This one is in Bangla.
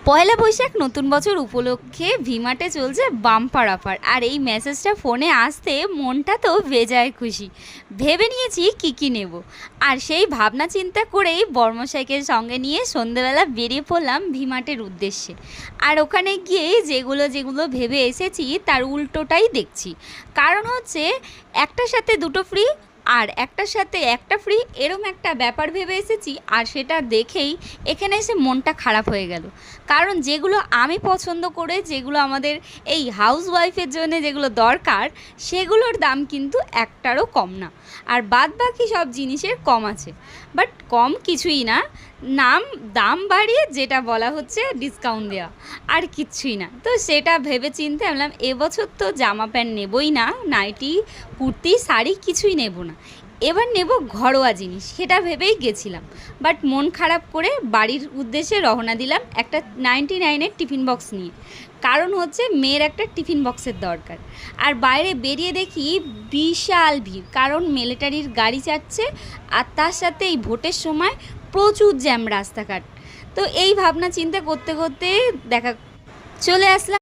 পয়লা বৈশাখ নতুন বছর উপলক্ষে ভিমার্টে চলছে বাম্পার অফার। আর এই মেসেজটা ফোনে আসতে মনটা তো বেজায় খুশি। ভেবে নিয়েছি কি কি নেব, আর সেই ভাবনা চিন্তা করেই বর্মশাইকে সঙ্গে নিয়ে সন্ধেবেলা বেরিয়ে পড়লাম ভিমার্টের উদ্দেশ্যে। আর ওখানে গিয়ে যেগুলো যেগুলো ভেবে এসেছি তার উল্টোটাই দেখছি। কারণ হচ্ছে একটার সাথে দুটো ফ্রি, আর একটার সাথে একটা ফ্রি, এরম একটা ব্যাপার ভেবে এসেছি। আর সেটা দেখেই এখানে এসে মনটা খারাপ হয়ে গেল। কারণ যেগুলো আমি পছন্দ করে, যেগুলো আমাদের এই হাউস ওয়াইফের জন্য যেগুলো দরকার, সেগুলোর দাম কিন্তু একটারও কম না। আর বাদ বাকি সব জিনিসের কম আছে, বাট কম কিছুই না, দাম বাড়িয়ে যেটা বলা হচ্ছে ডিসকাউন্ট দেওয়া, আর কিচ্ছুই না। তো সেটা ভেবে চিন্তে ভাবলাম এবছর তো জামা প্যান্ট নেবই না, নাইটি কুর্তি শাড়ি কিছুই নেব না, এবার নেব ঘরোয়া জিনিস, সেটা ভেবেই গেছিলাম। বাট মন খারাপ করে বাড়ির উদ্দেশ্যে রওনা দিলাম একটা 99-এর টিফিন বক্স নিয়ে। কারণ হচ্ছে মেয়ের একটা টিফিন বক্সের দরকার। আর বাইরে বেরিয়ে দেখি বিশাল ভিড়, কারণ মিলিটারির গাড়ি যাচ্ছে, আর তার সাথে এই ভোটের সময় প্রচুর জ্যাম রাস্তাঘাট। তো এই ভাবনা চিন্তা করতে করতে চলে আসলাম